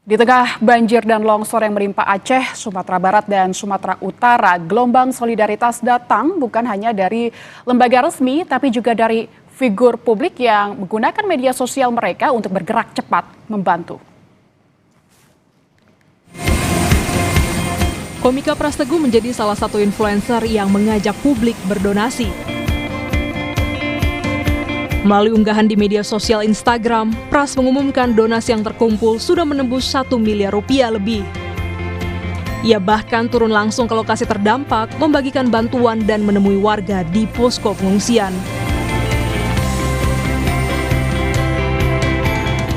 Di tengah banjir dan longsor yang menimpa Aceh, Sumatera Barat, dan Sumatera Utara, gelombang solidaritas datang bukan hanya dari lembaga resmi, tapi juga dari figur publik yang menggunakan media sosial mereka untuk bergerak cepat membantu. Komika Prasteguh menjadi salah satu influencer yang mengajak publik berdonasi. Melalui unggahan di media sosial Instagram, Pras mengumumkan donasi yang terkumpul sudah menembus 1 miliar rupiah lebih. Ia bahkan turun langsung ke lokasi terdampak, membagikan bantuan dan menemui warga di posko pengungsian.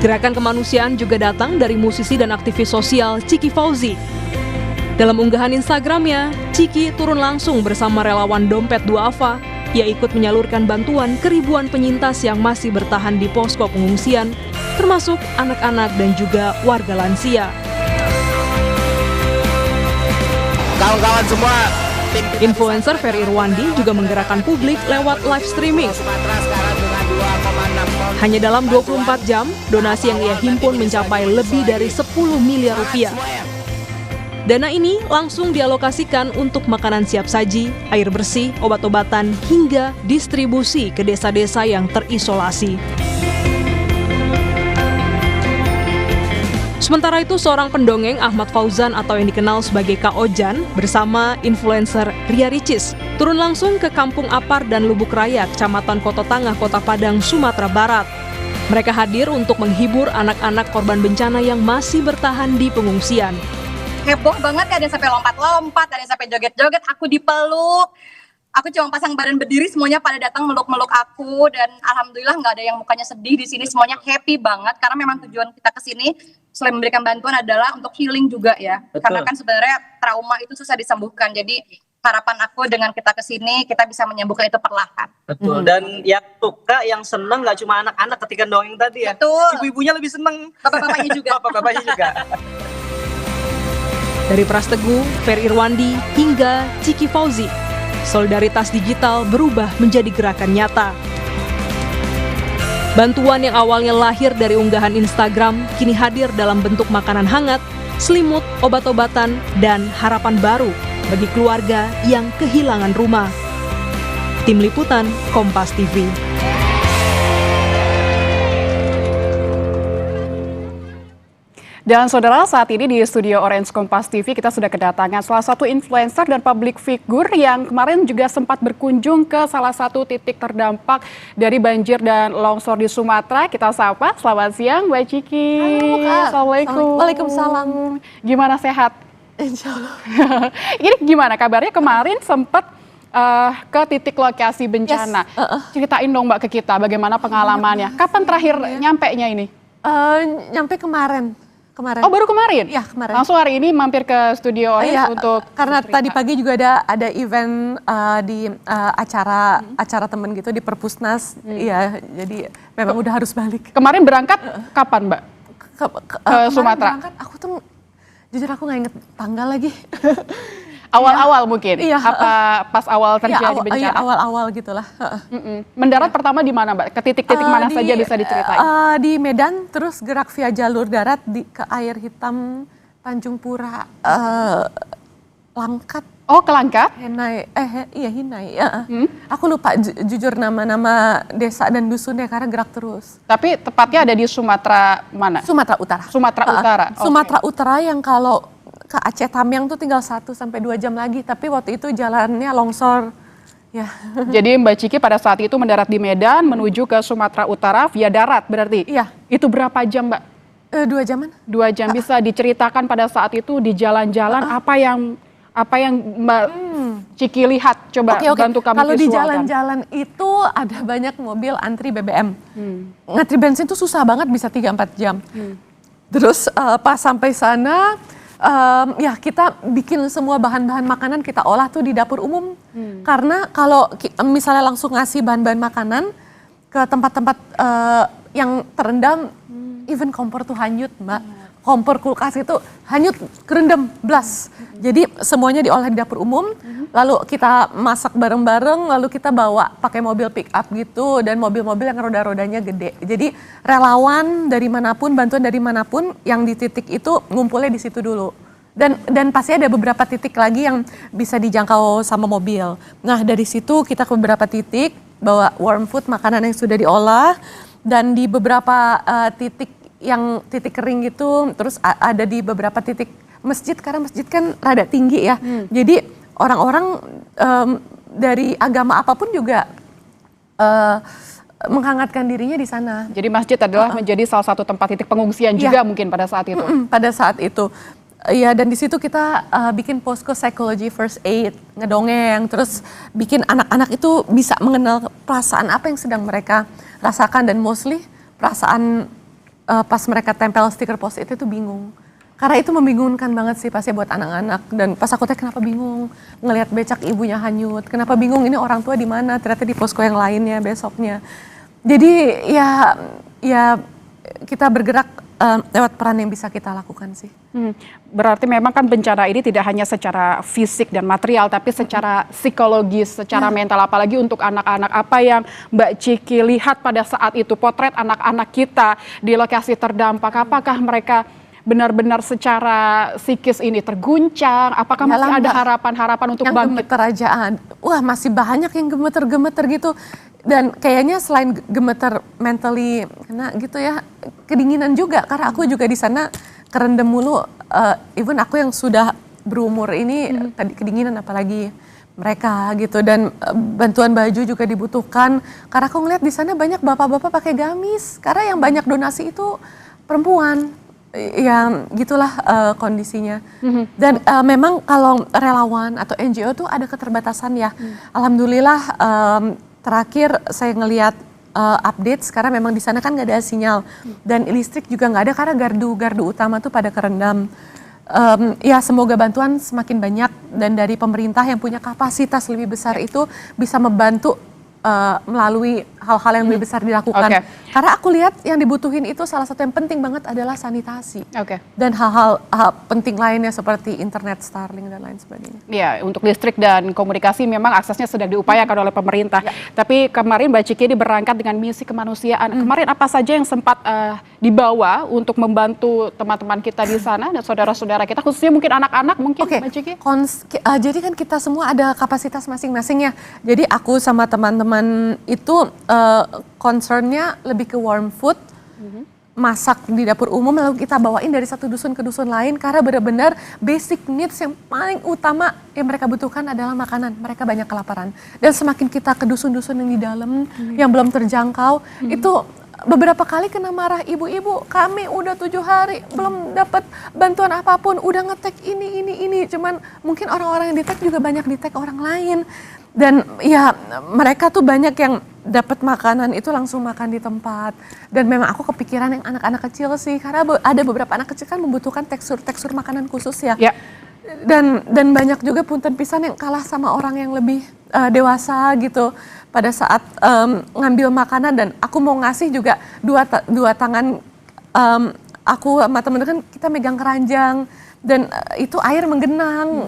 Gerakan kemanusiaan juga datang dari musisi dan aktivis sosial Ciki Fauzi. Dalam unggahan Instagramnya, Ciki turun langsung bersama relawan Dompet Duafa. Ia ikut menyalurkan bantuan ke ribuan penyintas yang masih bertahan di posko pengungsian, termasuk anak-anak dan juga warga lansia. Kawan-kawan semua, Influencer Ferry Irwandi juga menggerakkan publik lewat live streaming. Hanya dalam 24 jam, donasi yang ia himpun mencapai lebih dari 10 miliar rupiah. Dana ini langsung dialokasikan untuk makanan siap saji, air bersih, obat-obatan, hingga distribusi ke desa-desa yang terisolasi. Sementara itu, seorang pendongeng Ahmad Fauzan atau yang dikenal sebagai Kak Ojan bersama influencer Ria Ricis turun langsung ke Kampung Apar dan Lubuk Raya, Kecamatan Koto Tangah, Kota Padang, Sumatera Barat. Mereka hadir untuk menghibur anak-anak korban bencana yang masih bertahan di pengungsian. Heboh banget ya, ada yang sampai lompat-lompat, ada yang sampai joget-joget, aku dipeluk. Aku cuma pasang badan berdiri, semuanya pada datang meluk-meluk aku, dan alhamdulillah nggak ada yang mukanya sedih di sini, semuanya happy banget karena memang tujuan kita ke sini selain memberikan bantuan adalah untuk healing juga ya. Betul. Karena kan sebenarnya trauma itu susah disembuhkan. Jadi harapan aku dengan kita ke sini kita bisa menyembuhkan itu perlahan. betul. Dan yang suka, yang seneng nggak cuma anak-anak ketika dongeng tadi ya. Betul. Ibu-ibunya lebih seneng. Bapak-bapaknya juga. Bapak-bapaknya juga. Dari Prasteguh, Ferry Irwandi, hingga Ciki Fauzi, solidaritas digital berubah menjadi gerakan nyata. Bantuan yang awalnya lahir dari unggahan Instagram kini hadir dalam bentuk makanan hangat, selimut, obat-obatan, dan harapan baru bagi keluarga yang kehilangan rumah. Tim Liputan, Kompas TV. Dan saudara, saat ini di studio Orange Kompas TV kita sudah kedatangan salah satu influencer dan public figure yang kemarin juga sempat berkunjung ke salah satu titik terdampak dari banjir dan longsor di Sumatera. Kita sapa, selamat siang Mbak Ciki. Halo Kak. Assalamualaikum. Waalaikumsalam. Gimana, sehat? Insya Allah. Ini gimana kabarnya, kemarin sempat ke titik lokasi bencana. Yes. Ceritain dong Mbak ke kita bagaimana pengalamannya. Kapan terakhir nyampe-nya ini? Nyampe kemarin. Oh, baru kemarin? Iya, kemarin. Langsung hari ini mampir ke studio Orange Iya, untuk karena cerita. tadi pagi juga ada event di acara temen gitu di Perpusnas. Iya, jadi memang udah harus balik. Kemarin berangkat kapan, Mbak? Kemarin Sumatera? berangkat, aku tuh jujur aku nggak inget tanggal lagi. Awal-awal mungkin? Iya. Apa pas awal terjadi bencana? Iya, awal-awal gitulah. Mendarat pertama di mana, Mbak? Ke titik-titik mana saja bisa diceritain? Di Medan, terus gerak via jalur darat ke Air Hitam, Tanjung Pura, Langkat. Oh, ke Langkat? Hinai. Aku lupa jujur nama-nama desa dan dusunnya karena gerak terus. Tapi tepatnya ada di Sumatera mana? Sumatera Utara. Sumatera Utara. Oke. Sumatera Utara yang kalau ke Aceh Tamiang tuh tinggal 1 sampai 2 jam lagi, tapi waktu itu jalannya longsor. Ya. Jadi Mbak Ciki pada saat itu mendarat di Medan menuju ke Sumatera Utara via darat berarti? Iya. Itu berapa jam, Mbak? 2 jaman. 2 jam. Bisa diceritakan pada saat itu di jalan-jalan apa yang Mbak Ciki lihat? Coba bantu kami Kalau di visualkan. jalan-jalan itu ada banyak mobil antri BBM. Ngantri bensin tuh susah banget, bisa 3-4 jam. Terus pas sampai sana, ya kita bikin semua bahan-bahan makanan kita olah tuh di dapur umum. Karena kalau misalnya langsung ngasih bahan-bahan makanan ke tempat-tempat yang terendam, even kompor tuh hanyut, Mbak. kompor, kulkas itu hanyut, kerendam, blas. Jadi semuanya diolah di dapur umum, lalu kita masak bareng-bareng, lalu kita bawa pakai mobil pick up gitu, dan mobil-mobil yang roda-rodanya gede. Jadi relawan dari manapun, bantuan dari manapun yang di titik itu ngumpulnya di situ dulu. Dan pasti ada beberapa titik lagi yang bisa dijangkau sama mobil. Nah dari situ kita ke beberapa titik, bawa warm food, makanan yang sudah diolah, dan di beberapa titik yang titik kering gitu, terus ada di beberapa titik masjid, karena masjid kan rada tinggi ya. Jadi orang-orang dari agama apapun juga menghangatkan dirinya di sana. Jadi masjid adalah menjadi salah satu tempat titik pengungsian juga mungkin pada saat itu. Pada saat itu. Ya, dan di situ kita bikin posko psychology first aid, ngedongeng, terus bikin anak-anak itu bisa mengenal perasaan apa yang sedang mereka rasakan, dan mostly perasaan pas mereka tempel stiker post-it itu bingung. Karena itu membingungkan banget sih pasti buat anak-anak. Dan pas aku tanya kenapa bingung ngelihat becak ibunya hanyut, kenapa bingung ini orang tua di mana, ternyata di posko yang lainnya besoknya. Jadi ya kita bergerak lewat peran yang bisa kita lakukan sih. Berarti memang kan bencana ini tidak hanya secara fisik dan material, tapi secara psikologis, secara mental, apalagi untuk anak-anak. Apa yang Mbak Ciki lihat pada saat itu, potret anak-anak kita di lokasi terdampak, apakah mereka benar-benar secara psikis ini terguncang? Apakah masih ada harapan-harapan untuk yang bangkit? Gemeter aja, wah masih banyak yang gemeter-gemeter gitu. Dan kayaknya selain gemeter mentally, kena gitu ya, kedinginan juga. Karena aku juga di sana kerendam mulu, even aku yang sudah berumur ini tadi kedinginan, apalagi mereka gitu. Dan bantuan baju juga dibutuhkan, karena aku ngeliat di sana banyak bapak-bapak pakai gamis, karena yang banyak donasi itu perempuan. Yang gitulah kondisinya. Dan memang kalau relawan atau NGO tuh ada keterbatasan ya. Alhamdulillah terakhir saya ngelihat update, sekarang memang di sana kan nggak ada sinyal, dan listrik juga nggak ada karena gardu utama tuh pada kerendam. Ya semoga bantuan semakin banyak, dan dari pemerintah yang punya kapasitas lebih besar itu bisa membantu melalui hal-hal yang lebih besar dilakukan. Karena aku lihat yang dibutuhin itu salah satu yang penting banget adalah sanitasi. Dan hal-hal penting lainnya seperti internet, Starlink dan lain sebagainya. Ya, untuk listrik dan komunikasi memang aksesnya sedang diupayakan oleh pemerintah. Tapi kemarin Mbak Ciki ini berangkat dengan misi kemanusiaan. Kemarin apa saja yang sempat dibawa untuk membantu teman-teman kita di sana dan saudara-saudara kita, khususnya mungkin anak-anak mungkin, Mbak Ciki? Jadi kan kita semua ada kapasitas masing-masing ya. Jadi aku sama teman-teman itu concernnya lebih ke warm food, masak di dapur umum, lalu kita bawain dari satu dusun ke dusun lain, karena benar-benar basic needs yang paling utama yang mereka butuhkan adalah makanan. Mereka banyak kelaparan, dan semakin kita ke dusun-dusun yang di dalam yang belum terjangkau, itu beberapa kali kena marah ibu-ibu, kami udah 7 hari belum dapat bantuan apapun, udah ngetek ini, cuman mungkin orang-orang yang di-tag juga banyak di-tag orang lain. Dan ya mereka tuh banyak yang dapat makanan itu langsung makan di tempat. Dan memang aku kepikiran yang anak-anak kecil sih, karena ada beberapa anak kecil kan membutuhkan tekstur makanan khusus ya. Dan banyak juga punten pisan yang kalah sama orang yang lebih dewasa gitu pada saat ngambil makanan. Dan aku mau ngasih juga dua tangan, aku sama temen kan kita megang keranjang, dan itu air menggenang,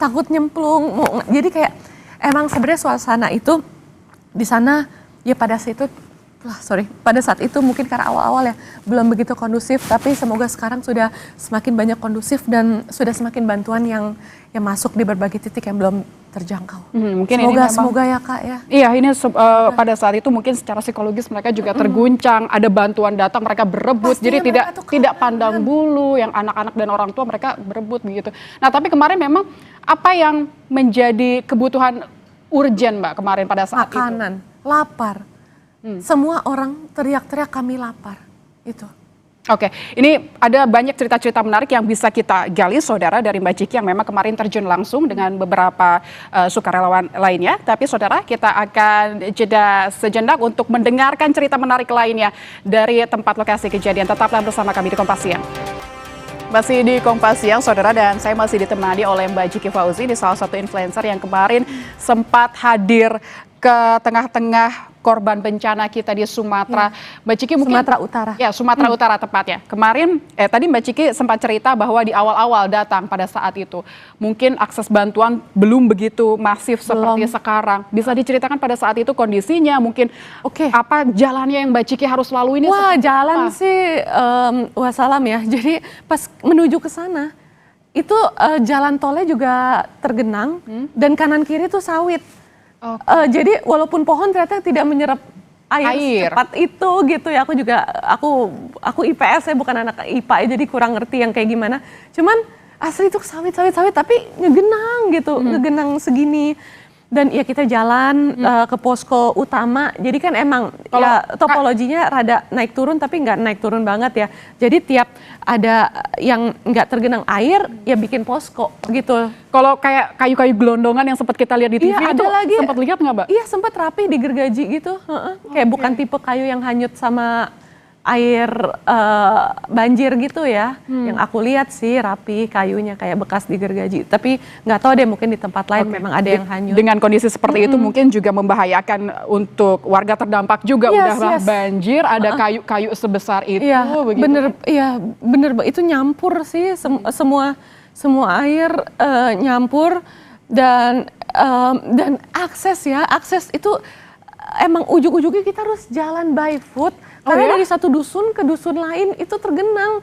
takut nyemplung. Jadi kayak emang sebenarnya suasana itu di sana ya pada saat itu mungkin karena awal-awal ya belum begitu kondusif, tapi semoga sekarang sudah semakin banyak kondusif dan sudah semakin bantuan yang masuk di berbagai titik yang belum terjangkau. Mungkin semoga ya Kak ya. Iya, ini pada saat itu mungkin secara psikologis mereka juga terguncang, ada bantuan datang mereka berebut. Jadi tidak pandang bulu, yang anak-anak dan orang tua mereka berebut begitu. Nah, tapi kemarin memang apa yang menjadi kebutuhan urgen Mbak kemarin pada saat makanan, lapar. Semua orang teriak-teriak kami lapar. Itu. Oke, ini ada banyak cerita-cerita menarik yang bisa kita gali saudara dari Mbak Ciki yang memang kemarin terjun langsung dengan beberapa sukarelawan lainnya. Tapi saudara, kita akan jeda sejenak untuk mendengarkan cerita menarik lainnya dari tempat lokasi kejadian. Tetaplah bersama kami di Kompas Siang. Masih di Kompas Siang, saudara, dan saya masih ditemani oleh Mbak Ciki Fauzi, ini salah satu influencer yang kemarin sempat hadir ke tengah-tengah korban bencana kita di Sumatera. Mbak Ciki mungkin Sumatera Utara. Ya, Sumatera Utara tepatnya. Kemarin tadi Mbak Ciki sempat cerita bahwa di awal-awal datang pada saat itu mungkin akses bantuan belum begitu masif seperti sekarang. Bisa diceritakan pada saat itu kondisinya, mungkin apa jalannya yang Mbak Ciki harus lalui ini? Wah, seperti jalan apa? sih wassalam ya. Jadi pas menuju ke sana itu jalan tolnya juga tergenang dan kanan kiri tuh sawit. Jadi walaupun pohon ternyata tidak menyerap air secepat itu gitu ya. Aku IPS, saya bukan anak IPA ya, jadi kurang ngerti yang kayak gimana. Cuman asli itu sawit tapi ngegenang gitu, ngegenang segini. Dan ya kita jalan ke posko utama, jadi kan emang ya topologinya rada naik turun tapi nggak naik turun banget ya. Jadi tiap ada yang nggak tergenang air ya bikin posko gitu. Kalau kayak kayu-kayu gelondongan yang sempat kita lihat di TV Iya, itu ada lagi. sempat lihat nggak, Mbak? Iya sempat rapi digergaji gitu. Kayak bukan tipe kayu yang hanyut sama air banjir gitu ya. Yang aku lihat sih rapi kayunya kayak bekas digergaji. Tapi nggak tahu deh mungkin di tempat lain memang ada yang hanyut. Dengan kondisi seperti itu mungkin juga membahayakan untuk warga terdampak juga. Udah banjir, ada kayu-kayu sebesar itu. Iya, begitu. bener. Itu nyampur sih semua air nyampur dan akses itu emang ujung-ujungnya kita harus jalan by foot. Karena dari satu dusun ke dusun lain itu tergenang.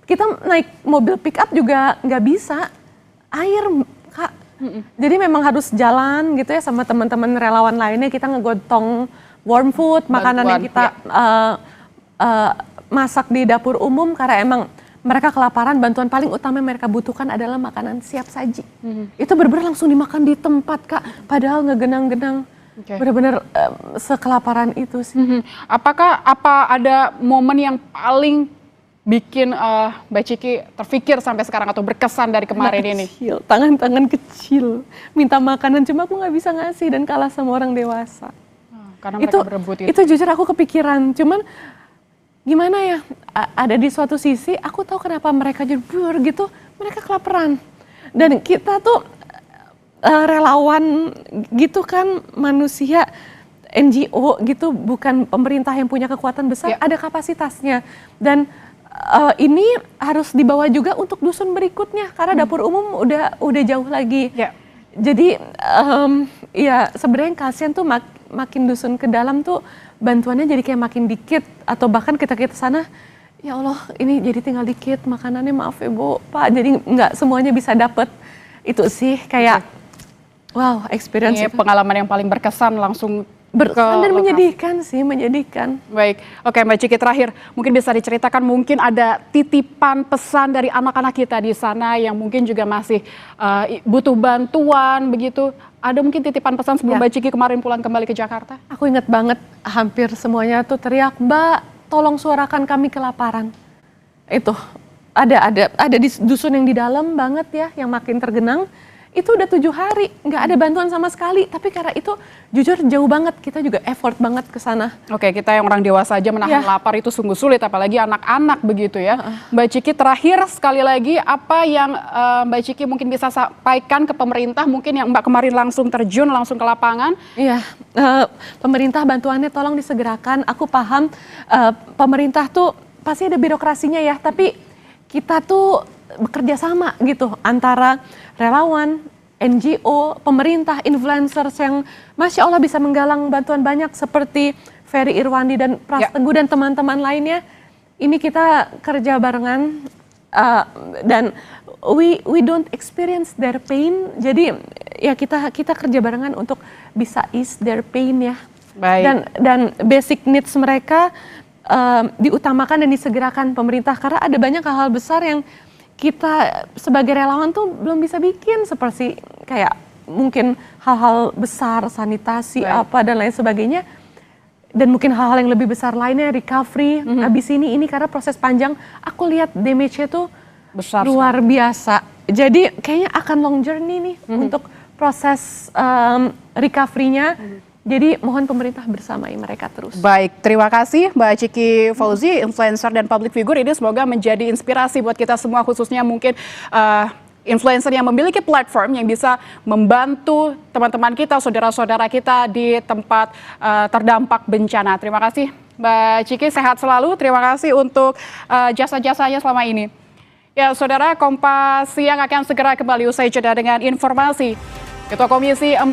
Kita naik mobil pick up juga nggak bisa. Air, Kak. Jadi memang harus jalan gitu ya sama teman-teman relawan lainnya. Kita ngegotong warm food, makanan yang kita masak di dapur umum. Karena emang mereka kelaparan, bantuan paling utama yang mereka butuhkan adalah makanan siap saji. Itu benar-benar langsung dimakan di tempat, Kak. Padahal ngegenang-genang. Benar-benar sekelaparan itu sih. Apa ada momen yang paling bikin Mbak Ciki terfikir sampai sekarang atau berkesan dari kemarin ini? Tangan-tangan kecil, minta makanan cuma aku nggak bisa ngasih dan kalah sama orang dewasa. Karena mereka berebut itu jujur aku kepikiran, cuman gimana ya, ada di suatu sisi aku tahu kenapa mereka jebur gitu, mereka kelaparan. Dan kita tuh relawan gitu kan, manusia NGO gitu, bukan pemerintah yang punya kekuatan besar, ada kapasitasnya. Dan ini harus dibawa juga untuk dusun berikutnya karena dapur umum udah jauh lagi. Jadi ya sebenarnya kasihan tuh makin dusun ke dalam tuh bantuannya jadi kayak makin dikit, atau bahkan kita sana ya Allah ini jadi tinggal dikit makanannya, maaf ya Bu, Pak, jadi nggak semuanya bisa dapet. Itu sih kayak wow, experience ini itu. Pengalaman yang paling berkesan langsung dan menyedihkan sih, menyedihkan. Baik, oke Mbak Ciki, terakhir mungkin bisa diceritakan, mungkin ada titipan pesan dari anak-anak kita di sana yang mungkin juga masih butuh bantuan begitu. Ada mungkin titipan pesan sebelum Mbak Ciki kemarin pulang kembali ke Jakarta? Aku ingat banget hampir semuanya tuh teriak, Mbak tolong suarakan kami kelaparan. Itu ada di dusun yang di dalam banget ya, yang makin tergenang. Itu udah 7 hari nggak ada bantuan sama sekali, tapi karena itu jujur jauh banget, kita juga effort banget ke sana. Oke, kita yang orang dewasa aja menahan lapar itu sungguh sulit, apalagi anak-anak begitu ya. Mbak Ciki, terakhir sekali lagi, apa yang Mbak Ciki mungkin bisa sampaikan ke pemerintah, mungkin yang Mbak kemarin langsung terjun langsung ke lapangan? Iya, pemerintah bantuannya tolong disegerakan. Aku paham pemerintah tuh pasti ada birokrasinya ya, tapi kita tuh bekerja sama gitu antara relawan, NGO, pemerintah, influencers yang Masya Allah bisa menggalang bantuan banyak seperti Ferry Irwandi dan Pras Teguh dan teman-teman lainnya. Ini kita kerja barengan dan we don't experience their pain. Jadi ya kita kerja barengan untuk bisa ease their pain ya. Baik. Dan basic needs mereka diutamakan dan disegerakan pemerintah, karena ada banyak hal-hal besar yang kita sebagai relawan tuh belum bisa bikin, seperti kayak mungkin hal-hal besar sanitasi apa dan lain sebagainya, dan mungkin hal-hal yang lebih besar lainnya, recovery abis ini karena proses panjang. Aku lihat damage-nya tuh besar, luar biasa. Jadi kayaknya akan long journey nih untuk proses recovery-nya. Jadi mohon pemerintah bersamai mereka terus. Baik, terima kasih Mbak Ciki Fauzi, influencer dan public figure. Ini semoga menjadi inspirasi buat kita semua, khususnya mungkin influencer yang memiliki platform yang bisa membantu teman-teman kita, saudara-saudara kita di tempat terdampak bencana. Terima kasih Mbak Ciki, sehat selalu. Terima kasih untuk jasa-jasanya selama ini. Ya, saudara, Kompas Siang akan segera kembali usai jeda dengan informasi. Ketua Komisi 4